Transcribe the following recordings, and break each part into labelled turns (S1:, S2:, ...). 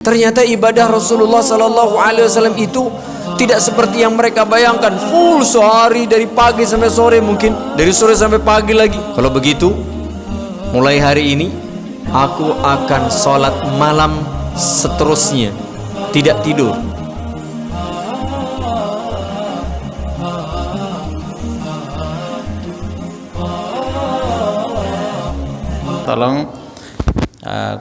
S1: Ternyata ibadah Rasulullah SAW itu tidak seperti yang mereka bayangkan, full sehari dari pagi sampai sore, mungkin dari sore sampai pagi lagi. Kalau begitu, mulai hari ini aku akan sholat malam seterusnya, tidak tidur.
S2: Tolong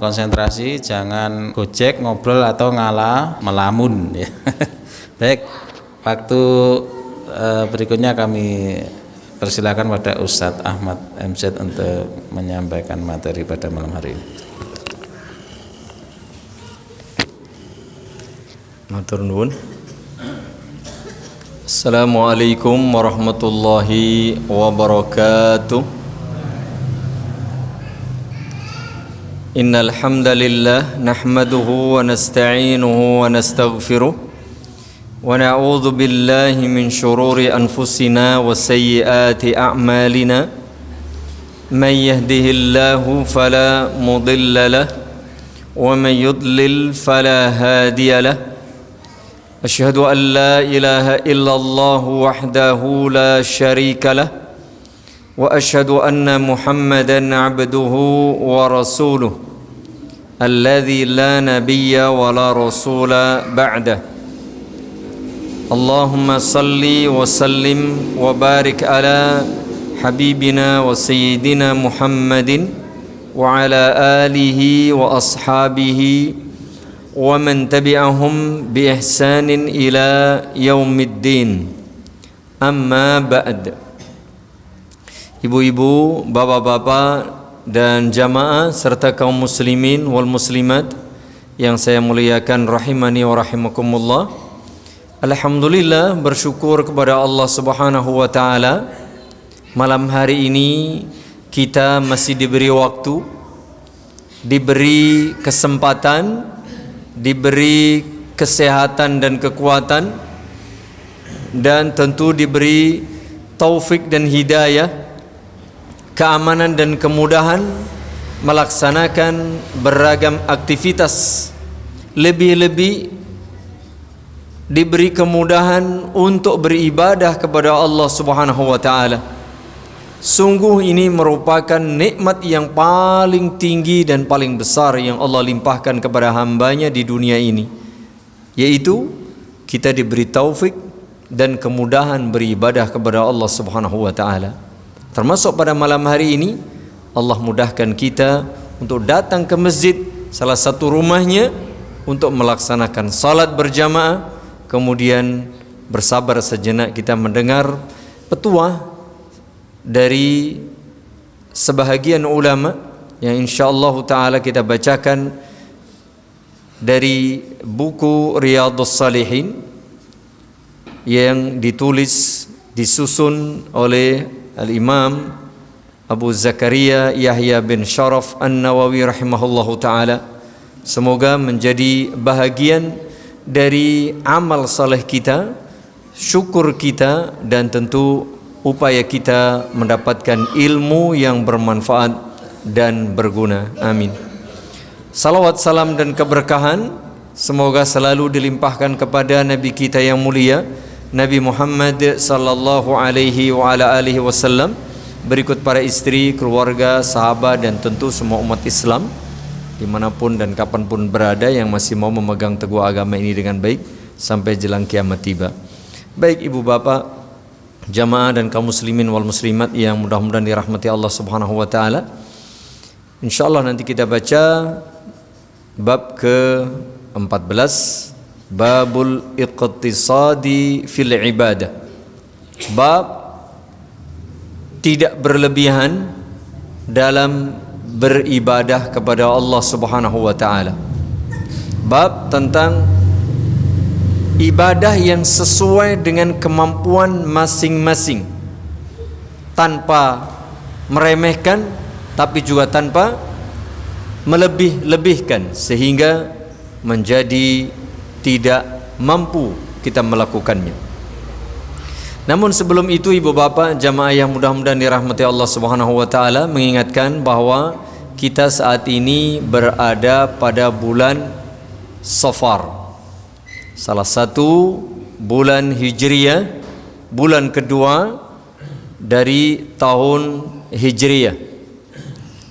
S2: konsentrasi, jangan gojek, ngobrol atau ngalah melamun ya. Baik, waktu berikutnya kami persilakan pada Ustadz Ahmad MZ untuk menyampaikan materi pada malam hari ini.
S1: Matur nuwun. Assalamualaikum warahmatullahi wabarakatuh. Innal hamdalillah nahmaduhu wa nasta'inuhu wa nastaghfiruh wa na'udzu billahi min shururi anfusina wa sayyiati a'malina. May yahdihillahu fala mudilla lahu wa may yudlil fala hadiya lahu. Asyhadu an la ilaha illallah wahdahu la syarika lahu wa asyhadu anna Muhammadan abduhu wa rasuluh alladzi la nabiyya wa la rasula ba'dah. Allahumma salli wa sallim wa barik ala habibina wa sayyidina Muhammadin wa ala alihi wa ashabihi wa man tabi'ahum bi ihsanin ila yaumiddin. Amma ba'd. Ibu-ibu, bapak-bapak dan jamaah serta kaum muslimin wal muslimat yang saya muliakan rahimani wa rahimakumullah. Alhamdulillah, bersyukur kepada Allah Subhanahu wa taala, malam hari ini kita masih diberi waktu, diberi kesempatan, diberi kesehatan dan kekuatan, dan tentu diberi taufik dan hidayah, keamanan dan kemudahan melaksanakan beragam aktivitas. Lebih-lebih diberi kemudahan untuk beribadah kepada Allah Subhanahu wa taala. Sungguh ini merupakan nikmat yang paling tinggi dan paling besar yang Allah limpahkan kepada hambanya di dunia ini, yaitu kita diberi taufik dan kemudahan beribadah kepada Allah Subhanahu wa taala. Termasuk pada malam hari ini Allah mudahkan kita untuk datang ke masjid, salah satu rumahnya, untuk melaksanakan salat berjamaah. Kemudian bersabar sejenak kita mendengar petuah dari sebahagian ulama yang insyaallah ta'ala kita bacakan dari buku Riyadhus Shalihin yang disusun oleh Al-Imam Abu Zakaria Yahya bin Sharaf An-Nawawi rahimahullahu ta'ala. Semoga menjadi bahagian dari amal saleh kita, syukur kita, dan tentu upaya kita mendapatkan ilmu yang bermanfaat dan berguna. Amin. Salawat, salam dan keberkahan semoga selalu dilimpahkan kepada Nabi kita yang mulia, Nabi Muhammad sallallahu alaihi wa ala alihi wasallam, berikut para istri, keluarga, sahabat, dan tentu semua umat Islam dimanapun dan kapanpun berada yang masih mau memegang teguh agama ini dengan baik sampai jelang kiamat tiba. Baik ibu bapak, jamaah dan kaum muslimin wal muslimat yang mudah-mudahan dirahmati Allah Subhanahu wa taala. Insyaallah nanti kita baca bab ke-14, Babul Iqtisadi fil Ibadah. Bab tidak berlebihan dalam beribadah kepada Allah Subhanahu wa taala. Bab tentang ibadah yang sesuai dengan kemampuan masing-masing, tanpa meremehkan tapi juga tanpa melebih-lebihkan sehingga menjadi tidak mampu kita melakukannya. Namun sebelum itu ibu bapak, jamaah yang mudah-mudahan dirahmati Allah Subhanahu wa taala, mengingatkan bahwa kita saat ini berada pada bulan Safar, salah satu bulan Hijriyah, bulan kedua dari tahun Hijriyah.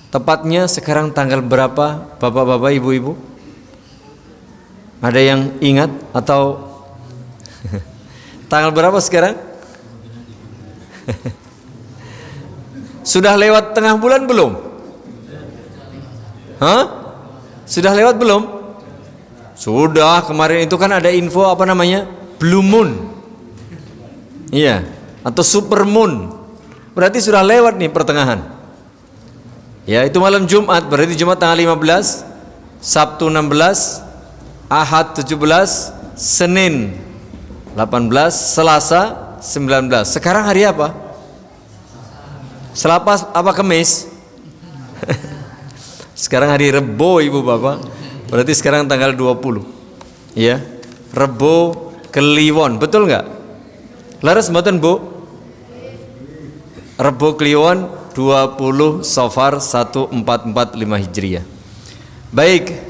S1: Tepatnya sekarang tanggal berapa, bapak-bapak, ibu-ibu? Ada yang ingat atau tanggal berapa sekarang? Sudah lewat tengah bulan belum? Hah? Sudah lewat belum? Sudah, kemarin itu kan ada info apa namanya? Blue moon. Iya, atau super moon. Berarti sudah lewat nih pertengahan. Ya, itu malam Jumat, berarti Jumat tanggal 15, Sabtu 16, Ahad 17, Senin 18, Selasa 19. Sekarang hari apa? Selasa apa Kamis? Sekarang hari Rebo, Ibu Bapak. Berarti sekarang tanggal 20. Ya. Rebo Kliwon, betul enggak? Laras mboten, Bu? Rebo Kliwon 20 Safar 1445 Hijriah. Baik.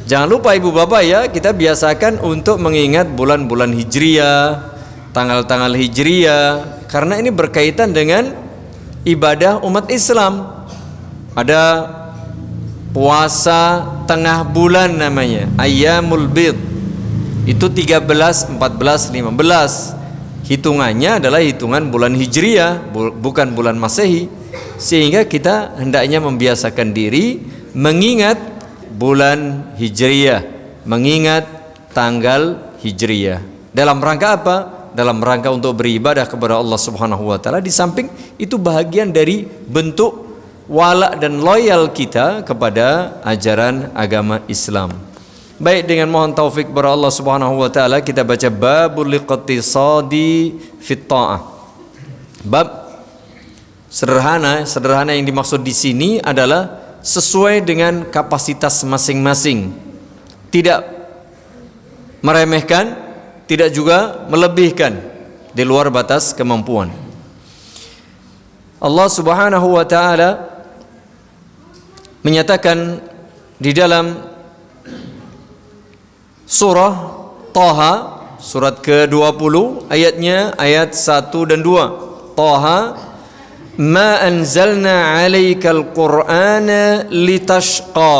S1: Jangan lupa Ibu Bapak ya, kita biasakan untuk mengingat bulan-bulan Hijriah, tanggal-tanggal Hijriah, karena ini berkaitan dengan ibadah umat Islam. Ada puasa tengah bulan namanya, Ayyamul Bid. Itu 13, 14, 15. Hitungannya adalah hitungan bulan Hijriah, bukan bulan Masehi. Sehingga kita hendaknya membiasakan diri mengingat bulan Hijriah, mengingat tanggal Hijriah. Dalam rangka apa? Dalam rangka untuk beribadah kepada Allah Subhanahu wa taala. Di samping itu bahagian dari bentuk wala dan loyal kita kepada ajaran agama Islam. Baik, dengan mohon taufik kepada Allah Subhanahu wa taala, kita baca babul iqtisadi fit ta'ah. Bab sederhana yang dimaksud di sini adalah sesuai dengan kapasitas masing-masing. Tidak meremehkan, tidak juga melebihkan di luar batas kemampuan. Allah Subhanahu wa taala menyatakan di dalam surah Taha, surat ke-20, ayatnya ayat 1 dan 2. Taha, ma anzalna 'alaikal qur'ana litashqa.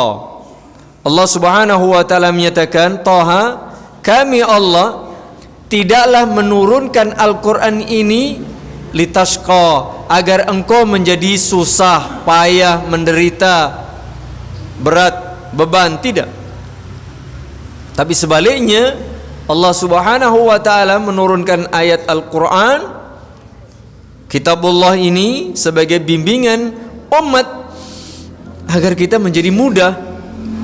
S1: Allah Subhanahu wa taala menyatakan, Taha, kami Allah tidaklah menurunkan Al-Qur'an ini litashqa, agar engkau menjadi susah, payah, menderita, berat, beban, tidak. Tapi sebaliknya, Allah Subhanahu wa taala menurunkan ayat Al-Qur'an, kitabullah ini, sebagai bimbingan umat agar kita menjadi mudah,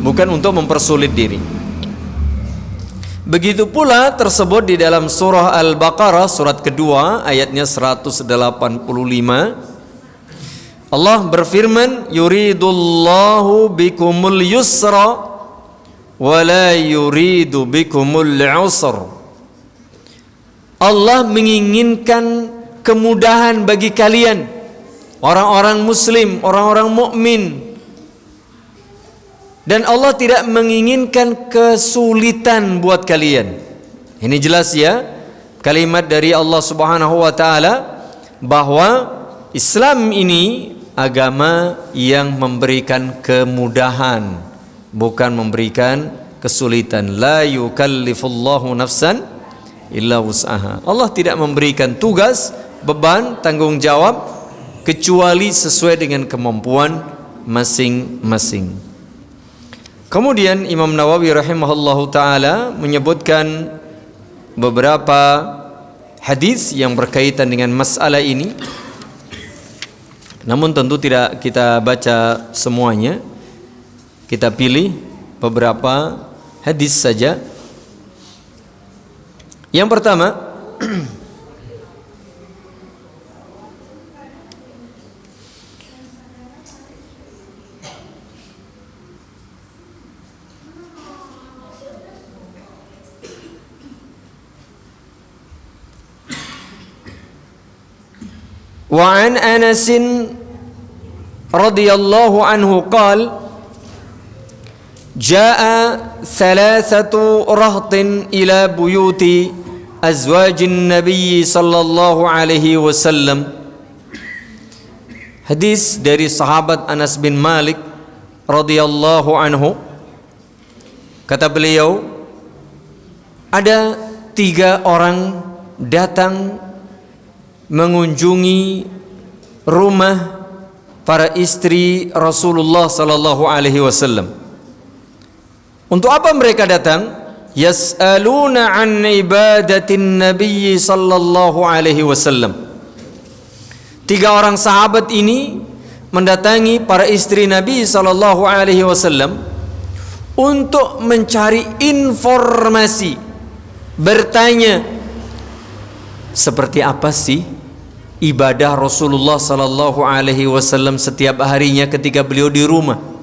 S1: bukan untuk mempersulit diri. Begitu pula tersebut di dalam surah Al-Baqarah, surat kedua, ayatnya 185. Allah berfirman, yuridullahu bikumul yusra wa la yuridu bikumul usr. Allah menginginkan kemudahan bagi kalian, orang-orang muslim, orang-orang mukmin, dan Allah tidak menginginkan kesulitan buat kalian. Ini jelas ya, kalimat dari Allah Subhanahu wa taala bahwa Islam ini agama yang memberikan kemudahan, bukan memberikan kesulitan. La yukallifullahu nafsan illa wus'aha. Allah tidak memberikan tugas, beban, tanggung jawab kecuali sesuai dengan kemampuan masing-masing. Kemudian Imam Nawawi rahimahullahu taala menyebutkan beberapa hadis yang berkaitan dengan masalah ini. Namun tentu tidak kita baca semuanya. Kita pilih beberapa hadis saja. Yang pertama, wa an Anas radhiyallahu anhu qala Jaa thalathatu rahtin ila buyuti azwajin Nabi sallallahu alaihi wasallam. Hadis dari sahabat Anas bin Malik radhiyallahu anhu, kata beliau, ada 3 orang datang mengunjungi rumah para istri Rasulullah sallallahu alaihi wasallam. Untuk apa mereka datang? Yas'aluna an ibadatin Nabi sallallahu alaihi wasallam. 3 orang sahabat ini mendatangi para istri Nabi sallallahu alaihi wasallam untuk mencari informasi, bertanya seperti apa sih ibadah Rasulullah sallallahu alaihi wasallam setiap harinya ketika beliau di rumah.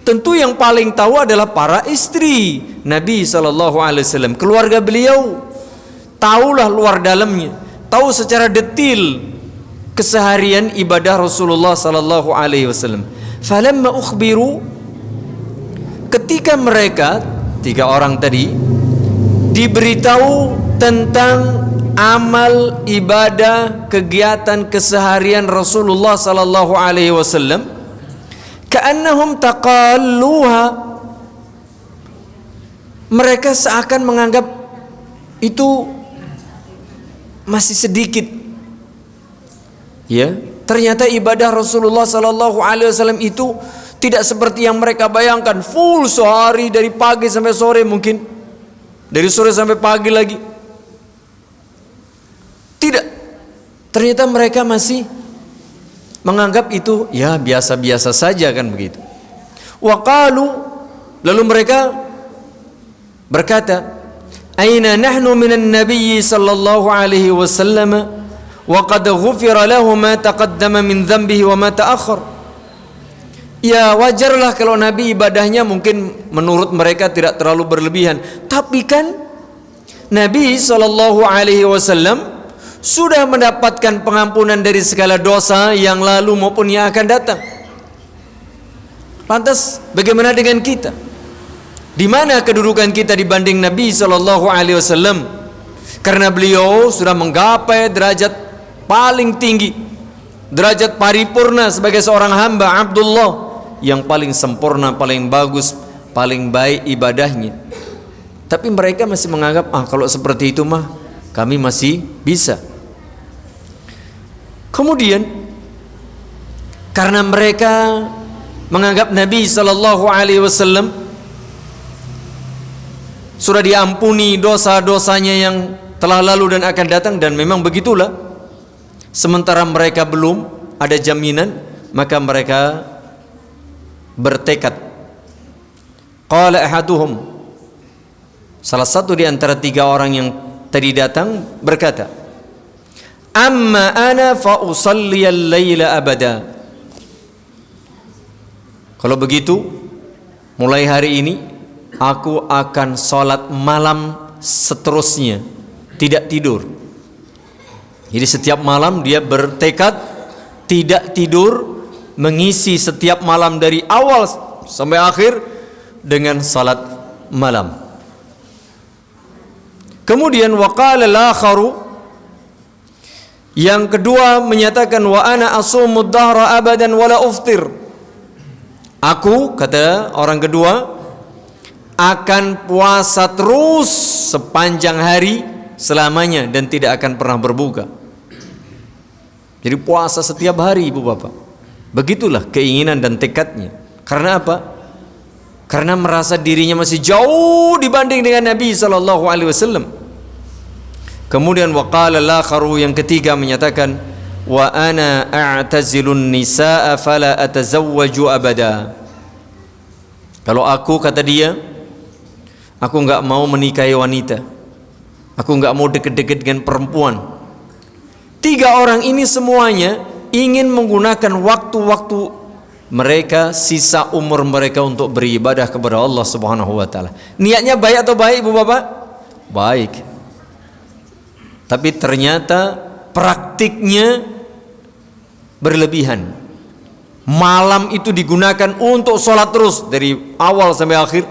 S1: Tentu yang paling tahu adalah para istri Nabi sallallahu alaihi wasallam, keluarga beliau. Tahulah luar dalamnya, tahu secara detil keseharian ibadah Rasulullah sallallahu alaihi wasallam. Falamma ukhbiru, ketika mereka 3 orang tadi diberitahu tentang amal ibadah kegiatan keseharian Rasulullah sallallahu alaihi wasallam, ka'annahum taqalluha, mereka seakan menganggap itu masih sedikit. Ya, ternyata ibadah Rasulullah sallallahu alaihi wasallam itu tidak seperti yang mereka bayangkan, full sehari dari pagi sampai sore, mungkin dari sore sampai pagi lagi. Tidak. Ternyata mereka masih menganggap itu ya biasa-biasa saja, kan begitu. Wa qalu, lalu mereka berkata, aina nahnu minan nabiy sallallahu alaihi wasallam wa qad ghufira lahu ma taqaddama min dhanbihi wa ma ta'akhkhar. Ya wajarlah kalau Nabi ibadahnya mungkin menurut mereka tidak terlalu berlebihan, tapi kan Nabi sallallahu alaihi wasallam sudah mendapatkan pengampunan dari segala dosa yang lalu maupun yang akan datang. Lantas bagaimana dengan kita? Di mana kedudukan kita dibanding Nabi sallallahu alaihi wasallam? Karena beliau sudah menggapai derajat paling tinggi, derajat paripurna sebagai seorang hamba Abdullah yang paling sempurna, paling bagus, paling baik ibadahnya. Tapi mereka masih menganggap, kalau seperti itu mah kami masih bisa. Kemudian karena mereka menganggap Nabi sallallahu alaihi wasallam sudah diampuni dosa-dosanya yang telah lalu dan akan datang, dan memang begitulah, sementara mereka belum ada jaminan, maka mereka bertekad. Qala ahaduhum, salah satu di antara 3 orang yang tadi datang berkata, amma ana fa usalli al-laila abada. Kalau begitu, mulai hari ini aku akan sholat malam seterusnya, tidak tidur. Jadi setiap malam dia bertekad tidak tidur, mengisi setiap malam dari awal sampai akhir dengan salat malam. Kemudian waqala al-akharu, yang kedua menyatakan, wa ana asumud dahra abadan wala uftir. Aku, kata orang kedua, akan puasa terus sepanjang hari selamanya dan tidak akan pernah berbuka. Jadi puasa setiap hari, ibu bapak. Begitulah keinginan dan tekadnya. Karena apa? Karena merasa dirinya masih jauh dibanding dengan Nabi sallallahu alaihi wasallam. Kemudian waqala al-akharu, yang ketiga menyatakan, wa ana a'tazilun nisaa fala atazawwaju abada. Kalau aku, kata dia, aku enggak mau menikahi wanita, aku enggak mau dekat-dekat dengan perempuan. 3 orang ini semuanya ingin menggunakan waktu-waktu mereka, sisa umur mereka untuk beribadah kepada Allah Subhanahu wa taala. Niatnya baik atau baik, ibu bapak? Baik. Tapi ternyata praktiknya berlebihan. Malam itu digunakan untuk sholat terus dari awal sampai akhir.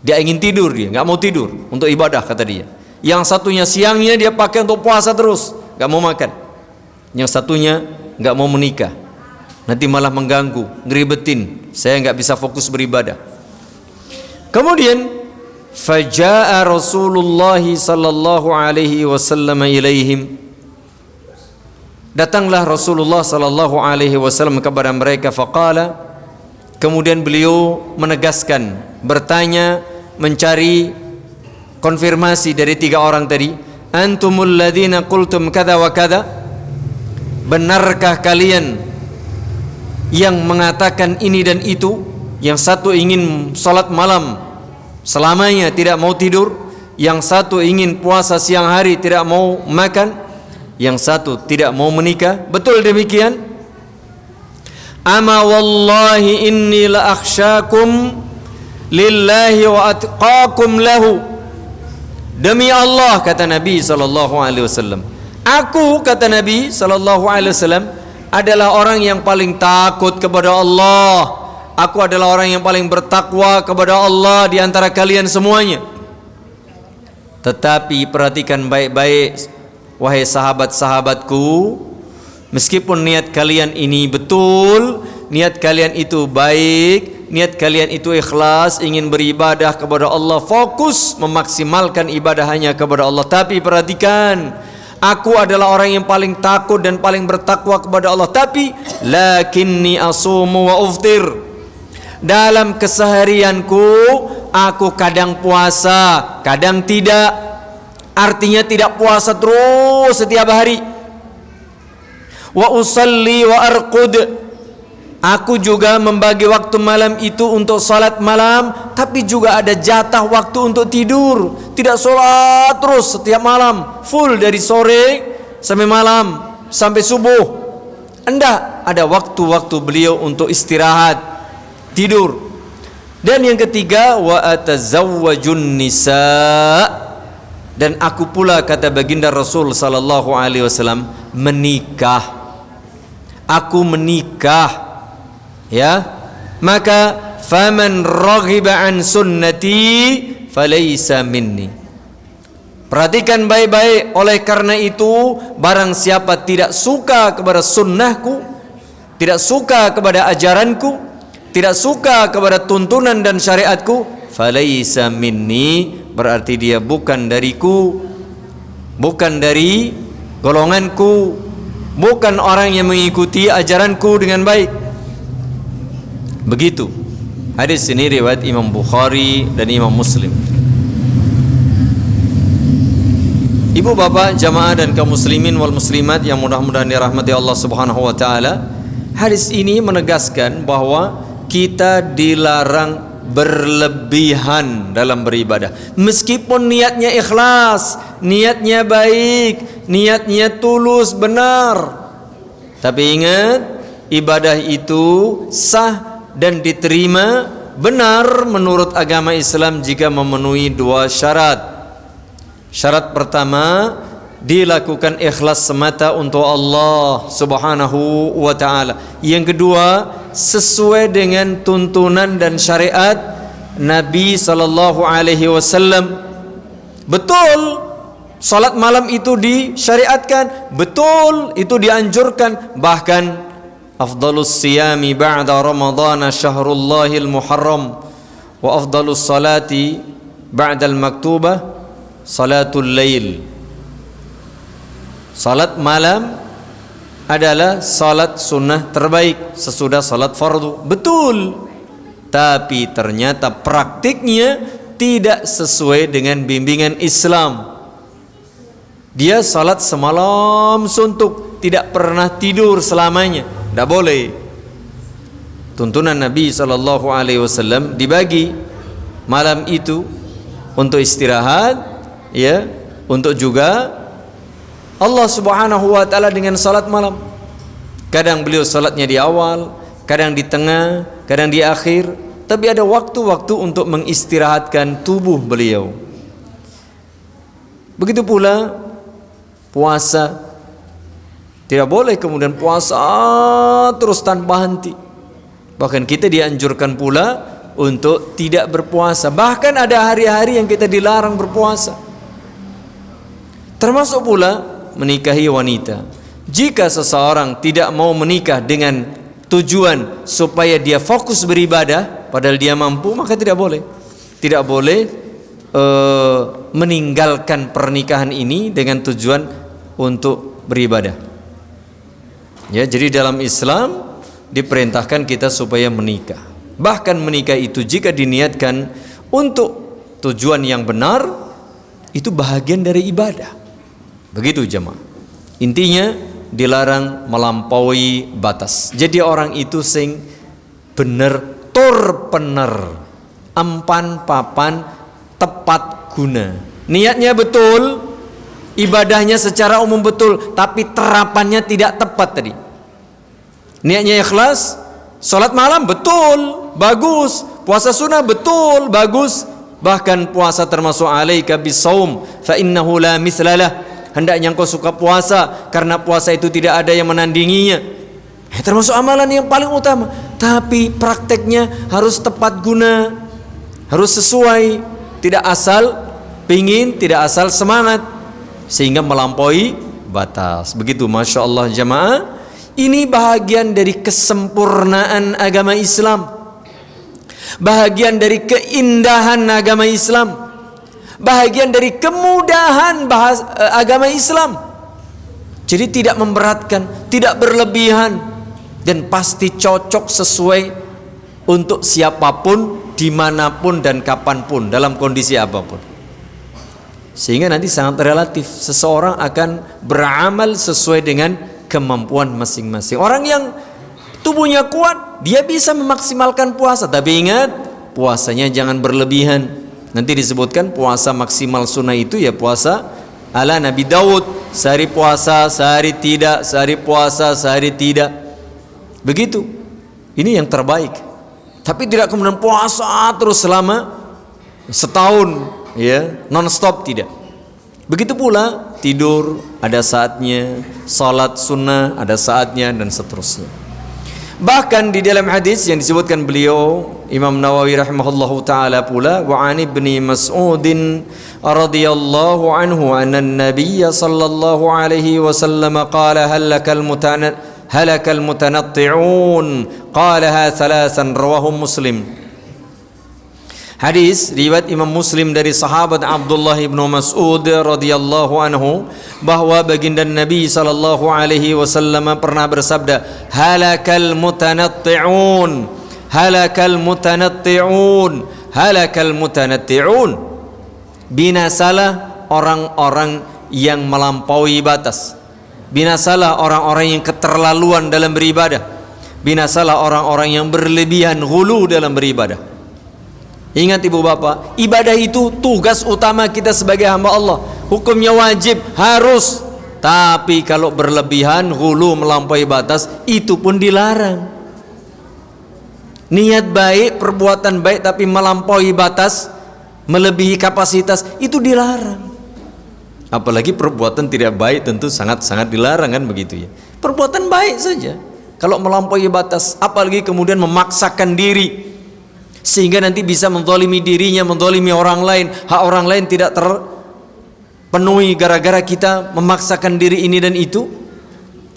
S1: Dia ingin tidur, dia nggak mau tidur untuk ibadah kata dia. Yang satunya siangnya dia pakai untuk puasa terus, nggak mau makan. Yang satunya nggak mau menikah, nanti malah mengganggu, ngeribetin. Saya nggak bisa fokus beribadah. Kemudian faja'a Rasulullah sallallahu alaihi wasallam ilaihim. Datanglah Rasulullah sallallahu alaihi wasallam kepada mereka, faqala, kemudian beliau menegaskan, bertanya, mencari konfirmasi dari tiga orang tadi. Antumul ladzina qultum kada wa kada, benarkah kalian yang mengatakan ini dan itu? Yang satu ingin salat malam selamanya tidak mau tidur, yang satu ingin puasa siang hari tidak mau makan, yang satu tidak mau menikah. Betul demikian? Ama wallahi inni la akhsyakum lillahi wa atqakum lahu. Demi Allah, kata Nabi sallallahu alaihi wasallam, aku, kata Nabi sallallahu alaihi wasallam, adalah orang yang paling takut kepada Allah. Aku adalah orang yang paling bertakwa kepada Allah di antara kalian semuanya. Tetapi perhatikan baik-baik, wahai sahabat-sahabatku, meskipun niat kalian ini betul, niat kalian itu baik, niat kalian itu ikhlas, ingin beribadah kepada Allah, fokus memaksimalkan ibadah hanya kepada Allah, tapi perhatikan, aku adalah orang yang paling takut dan paling bertakwa kepada Allah, tapi lakinni asumu wa uftir. Dalam keseharianku aku kadang puasa, kadang tidak. Artinya tidak puasa terus setiap hari. Wa usalli wa arqud. Aku juga membagi waktu malam itu untuk salat malam, tapi juga ada jatah waktu untuk tidur. Tidak salat terus setiap malam, full dari sore sampai malam, sampai subuh. Enggak, ada waktu-waktu beliau untuk istirahat, tidur. Dan yang ketiga, wa atazawwajun nisa. Dan aku pula, kata baginda Rasul sallallahu alaihi wasallam, menikah. Aku menikah. Ya, maka faman raghiba an sunnati falaysa minni. Perhatikan baik-baik, oleh karena itu barang siapa tidak suka kepada sunnahku, tidak suka kepada ajaranku, tidak suka kepada tuntunan dan syariatku, falaysa minni, berarti dia bukan dariku, bukan dari golonganku, bukan orang yang mengikuti ajaranku dengan baik. Begitu. Hadis ini riwayat Imam Bukhari dan Imam Muslim. Ibu bapak jamaah dan kaum muslimin wal muslimat yang mudah-mudahan dirahmati Allah Subhanahu wa taala, hadis ini menegaskan bahwa kita dilarang berlebihan dalam beribadah. Meskipun niatnya ikhlas, niatnya baik, niatnya tulus, benar. Tapi ingat, ibadah itu sah dan diterima benar menurut agama Islam jika memenuhi dua syarat. Syarat pertama, dilakukan ikhlas semata untuk Allah Subhanahu wa taala. Yang kedua, sesuai dengan tuntunan dan syariat Nabi sallallahu alaihi wasallam. Betul, salat malam itu disyariatkan, betul itu dianjurkan, bahkan afdalus siyami ba'da ramadhana syahrullahil muharram wa afdalus salati ba'dal maktubah salatul lail. Salat malam adalah salat sunnah terbaik sesudah salat fardu. Betul, tapi ternyata praktiknya tidak sesuai dengan bimbingan Islam. Dia salat semalam suntuk, tidak pernah tidur selamanya. Tidak boleh. Tuntunan Nabi SAW dibagi malam itu untuk istirahat, ya, untuk juga Allah Subhanahu wa taala dengan salat malam. Kadang beliau salatnya di awal, kadang di tengah, kadang di akhir, tapi ada waktu-waktu untuk mengistirahatkan tubuh beliau. Begitu pula puasa. Tidak boleh kemudian puasa terus tanpa henti. Bahkan kita dianjurkan pula untuk tidak berpuasa. Bahkan ada hari-hari yang kita dilarang berpuasa. Termasuk pula menikahi wanita. Jika seseorang tidak mau menikah dengan tujuan supaya dia fokus beribadah, padahal dia mampu, maka tidak boleh. Tidak boleh meninggalkan pernikahan ini dengan tujuan untuk beribadah. Ya, jadi dalam Islam diperintahkan kita supaya menikah. Bahkan menikah itu jika diniatkan untuk tujuan yang benar, itu bahagian dari ibadah. Begitu jemaah. Intinya dilarang melampaui batas. Jadi orang itu sing bener tur pener, empan papan tepat guna. Niatnya betul, ibadahnya secara umum betul, tapi terapannya tidak tepat tadi. Niatnya ikhlas, salat malam betul, bagus, puasa sunnah betul, bagus, bahkan puasa termasuk alaika bisaum fa innahu la mislalah. Hendaknya engkau suka puasa karena puasa itu tidak ada yang menandinginya. Termasuk amalan yang paling utama, tapi prakteknya harus tepat guna, harus sesuai. Tidak asal pingin, tidak asal semangat, sehingga melampaui batas. Begitu, Masya Allah jamaah. Ini bahagian dari kesempurnaan agama Islam, bahagian dari keindahan agama Islam, bahagian dari kemudahan agama Islam. Jadi tidak memberatkan, tidak berlebihan, dan pasti cocok sesuai untuk siapapun, dimanapun dan kapanpun, dalam kondisi apapun. Sehingga nanti sangat relatif, seseorang akan beramal sesuai dengan kemampuan masing-masing. Orang yang tubuhnya kuat, dia bisa memaksimalkan puasa, tapi ingat, puasanya jangan berlebihan. Nanti disebutkan puasa maksimal sunnah itu ya puasa ala Nabi Daud, sehari puasa, sehari tidak, sehari puasa, sehari tidak. Begitu. Ini yang terbaik. Tapi tidak kemudian puasa terus selama setahun, ya, non-stop, tidak. Begitu pula tidur ada saatnya, salat sunnah ada saatnya, dan seterusnya. Bahkan di dalam hadis yang disebutkan beliau Imam Nawawi rahimahullahu taala pula, wa an ibni Mas'udin radhiyallahu anhu anna an-nabiy sallallahu alaihi wasallam qala halakal mutanatti'un qalaha thalathan, rawahu Muslim. Hadis riwayat Imam Muslim dari sahabat Abdullah bin Mas'ud radhiyallahu anhu bahwa baginda Nabi sallallahu alaihi wasallam pernah bersabda, halakal mutanatti'un, halakal mutanatti'un, halakal mutanatti'un. Binasalah orang-orang yang melampaui batas. Binasalah orang-orang yang keterlaluan dalam beribadah. Binasalah orang-orang yang berlebihan, ghulu dalam beribadah. Ingat ibu bapak, ibadah itu tugas utama kita sebagai hamba Allah. Hukumnya wajib, harus. Tapi kalau berlebihan, ghulu, melampaui batas, itu pun dilarang. Niat baik, perbuatan baik, tapi melampaui batas, melebihi kapasitas, itu dilarang. Apalagi perbuatan tidak baik tentu sangat-sangat dilarang, kan begitu ya. Perbuatan baik saja, kalau melampaui batas, apalagi kemudian memaksakan diri sehingga nanti bisa menzalimi dirinya, menzalimi orang lain, hak orang lain tidak terpenuhi gara-gara kita memaksakan diri ini dan itu,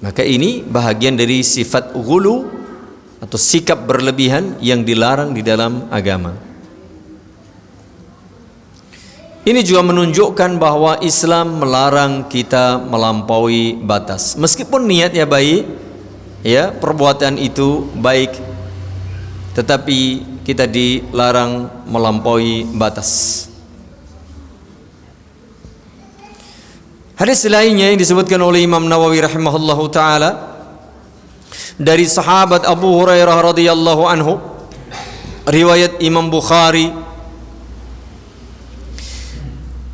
S1: maka ini bahagian dari sifat ghulu atau sikap berlebihan yang dilarang di dalam agama. Ini juga menunjukkan bahwa Islam melarang kita melampaui batas. Meskipun niatnya baik, ya, perbuatan itu baik, tetapi kita dilarang melampaui batas. Hadis lainnya yang disebutkan oleh Imam Nawawi rahimahullahu taala dari sahabat Abu Hurairah radhiyallahu anhu, riwayat Imam Bukhari,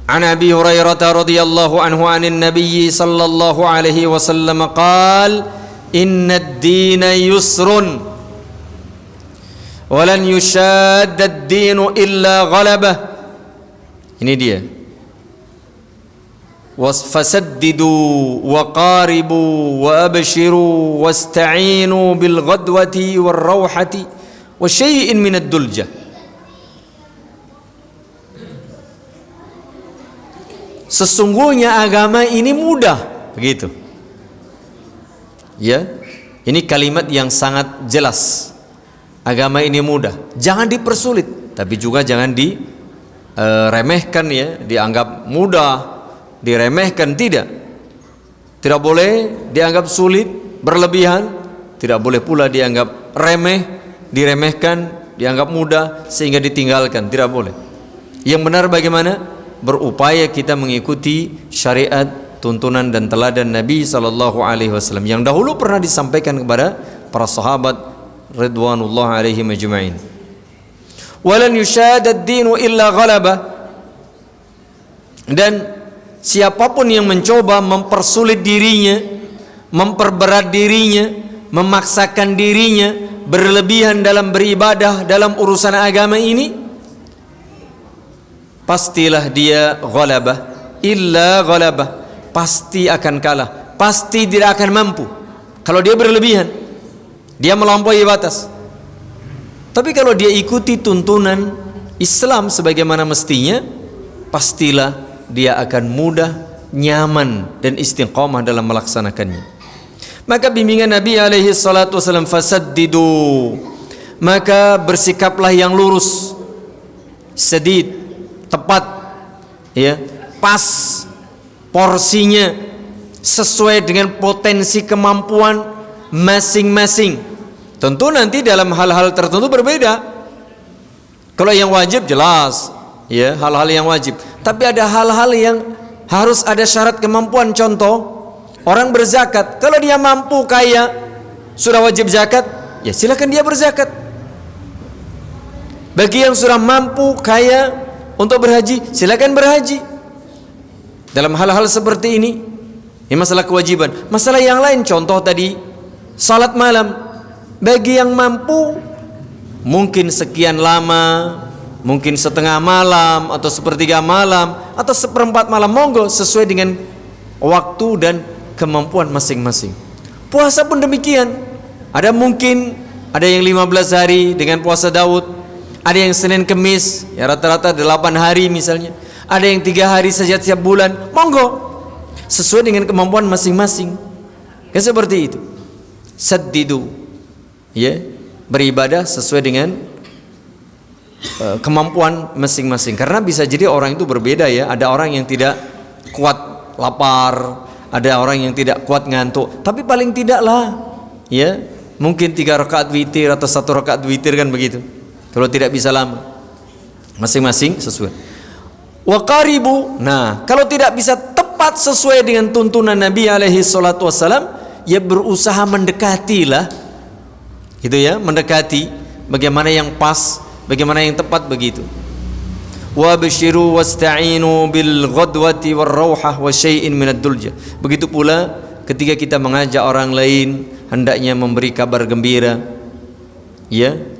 S1: عن أبي هريرة رضي الله عنه عن النبي صلى الله عليه وسلم قال إن الدين يسر ولن يشاد الدين إلا غلبه. Ini dia. فسددوا وقاربوا وأبشروا واستعينوا بالغدوة والروحة وشيء من الدلجة. sesungguhnya agama ini mudah, begitu. Ya, ini kalimat yang sangat jelas. Agama ini mudah, jangan dipersulit, tapi juga jangan diremehkan ya, dianggap mudah, diremehkan, tidak. Tidak boleh dianggap sulit, berlebihan, tidak boleh pula dianggap remeh, diremehkan, dianggap mudah sehingga ditinggalkan, tidak boleh. Yang benar bagaimana? Berupaya kita mengikuti syariat, tuntunan dan teladan Nabi SAW yang dahulu pernah disampaikan kepada para sahabat ridwanullah alaihim ajma'in. Walan yushadad dinu illa ghalaba. Dan siapapun yang mencoba mempersulit dirinya, memperberat dirinya, memaksakan dirinya, berlebihan dalam beribadah, dalam urusan agama ini, pastilah dia ghalabah, illa ghalabah, pasti akan kalah, pasti tidak akan mampu. Kalau dia berlebihan, dia melampaui batas. Tapi kalau dia ikuti tuntunan Islam sebagaimana mestinya, pastilah dia akan mudah, nyaman dan istiqamah dalam melaksanakannya. Maka bimbingan Nabi alaihi salatu wasallam, fasaddidu, maka bersikaplah yang lurus, sedid, tepat, ya, pas porsinya, sesuai dengan potensi kemampuan masing-masing. Tentu nanti dalam hal-hal tertentu berbeda. Kalau yang wajib jelas, ya, hal-hal yang wajib. Tapi ada hal-hal yang harus ada syarat kemampuan. Contoh, orang berzakat, kalau dia mampu kaya, sudah wajib zakat, ya silakan dia berzakat. Bagi yang sudah mampu kaya untuk berhaji, silakan berhaji. Dalam hal-hal seperti ini, ini masalah kewajiban. Masalah yang lain, contoh tadi, salat malam. Bagi yang mampu, mungkin sekian lama, mungkin setengah malam, atau sepertiga malam, atau seperempat malam, monggo, sesuai dengan waktu dan kemampuan masing-masing. Puasa pun demikian. Ada mungkin, ada yang 15 hari dengan puasa Daud, ada yang Senin Kemis, ya rata-rata 8 hari misalnya. Ada yang 3 hari saja tiap bulan, monggo, sesuai dengan kemampuan masing-masing. Kan seperti itu. Saddidu, ya, beribadah sesuai dengan kemampuan masing-masing. Karena bisa jadi orang itu berbeda ya. Ada orang yang tidak kuat lapar, ada orang yang tidak kuat ngantuk. Tapi paling tidaklah, ya, mungkin 3 rakaat witir atau 1 rakaat witir, kan begitu. Kalau tidak bisa lama, masing-masing sesuai. Wa qaribu, nah kalau tidak bisa tepat sesuai dengan tuntunan Nabi alaihi salatu wassalam, ya berusaha mendekatilah, gitu ya, mendekati bagaimana yang pas, bagaimana yang tepat, begitu. Wa basyiru wasta'inu bil ghadwati war rauhah wa syai'in minad dulja. Begitu pula ketika kita mengajak orang lain, hendaknya memberi kabar gembira, ya,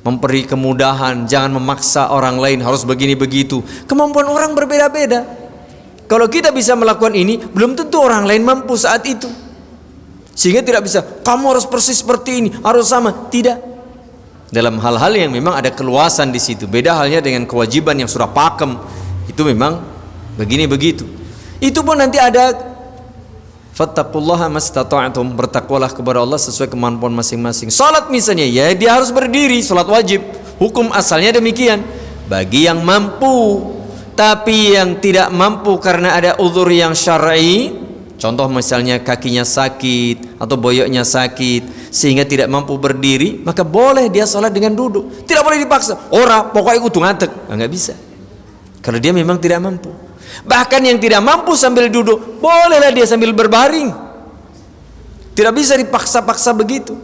S1: memberi kemudahan, jangan memaksa orang lain harus begini begitu. Kemampuan orang berbeda-beda. Kalau kita bisa melakukan ini, belum tentu orang lain mampu saat itu. Sehingga tidak bisa, kamu harus persis seperti ini, harus sama. Tidak. Dalam hal-hal yang memang ada keluasan di situ. Beda halnya dengan kewajiban yang sudah pakem. Itu memang begini begitu. Itu pun nanti ada fattaqullaha mastata'tum, bertakwalah kepada Allah sesuai kemampuan masing-masing. Salat misalnya, ya dia harus berdiri, salat wajib. Hukum asalnya demikian. Bagi yang mampu, tapi yang tidak mampu karena ada uzur yang syar'i, contoh misalnya kakinya sakit atau boyoknya sakit sehingga tidak mampu berdiri, maka boleh dia salat dengan duduk. Tidak boleh dipaksa. Ora, pokoknya kudu ngadeg. Enggak bisa. Kalau dia memang tidak mampu. Bahkan yang tidak mampu sambil duduk, bolehlah dia sambil berbaring. Tidak bisa dipaksa-paksa begitu.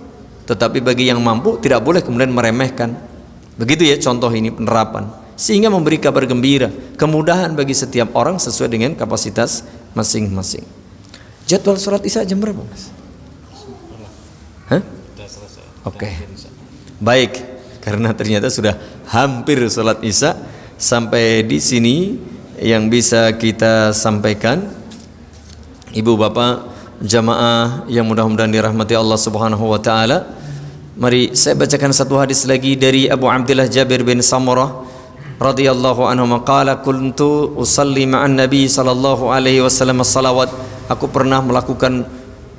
S1: Tetapi bagi yang mampu, tidak boleh kemudian meremehkan. Begitu ya contoh ini penerapan. Sehingga memberi kabar gembira, kemudahan bagi setiap orang sesuai dengan kapasitas masing-masing. Jadwal sholat isya jam berapa, Mas? Hah? Oke. Baik, karena ternyata sudah hampir sholat isya. Sampai di sini yang bisa kita sampaikan, ibu bapak jamaah yang mudah-mudahan dirahmati Allah Subhanahu wa taala. Mari saya bacakan satu hadis lagi dari Abu Abdullah Jabir bin Samurah radhiyallahu anhu qala kuntu usalli ma'an nabi sallallahu alaihi wasallam as-salawat. Aku pernah melakukan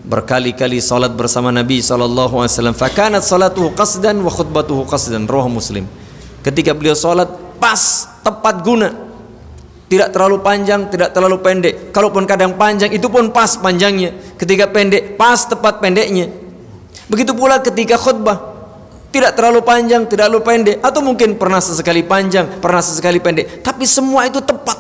S1: berkali-kali salat bersama Nabi sallallahu alaihi wasallam. Fa kanat salatuhu qasdan wa khutbatuhu qasdan, rawahu Muslim. Ketika beliau salat pas, tepat guna. Tidak terlalu panjang, tidak terlalu pendek. Kalaupun kadang panjang, itu pun pas panjangnya. Ketika pendek, pas tepat pendeknya. Begitu pula ketika khutbah, tidak terlalu panjang, tidak terlalu pendek, atau mungkin pernah sesekali panjang, pernah sesekali pendek, tapi semua itu tepat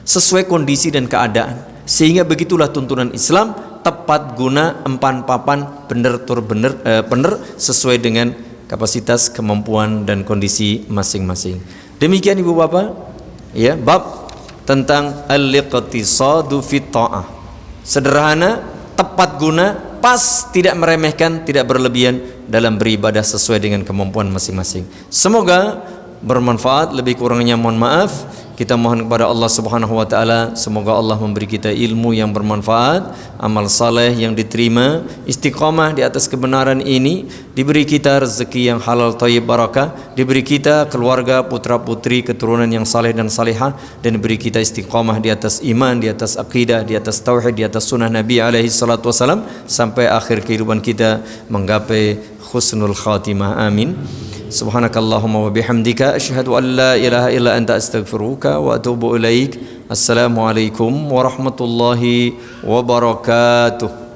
S1: sesuai kondisi dan keadaan. Sehingga begitulah tuntunan Islam, tepat guna, empan papan, bener tur bener sesuai dengan kapasitas, kemampuan dan kondisi masing-masing. Demikian Ibu Bapak, ya, bab tentang al-iqtisadu fit ta'ah. Sederhana, tepat guna, pas, tidak meremehkan, tidak berlebihan dalam beribadah sesuai dengan kemampuan masing-masing. Semoga bermanfaat, lebih kurangnya mohon maaf. Kita mohon kepada Allah Subhanahu wa taala, semoga Allah memberi kita ilmu yang bermanfaat, amal saleh yang diterima, istiqamah di atas kebenaran ini, diberi kita rezeki yang halal thayyib barakah, diberi kita keluarga, putra-putri, keturunan yang saleh dan salihah, dan diberi kita istiqamah di atas iman, di atas akidah, di atas tauhid, di atas sunnah Nabi alaihi salatu wasalam sampai akhir kehidupan kita menggapai husnul khatimah. Amin. Subhanakallahumma wa bihamdika asyhadu an la ilaha illa anta astaghfiruka wa atubu ilaik. Assalamualaikum warahmatullahi wabarakatuh.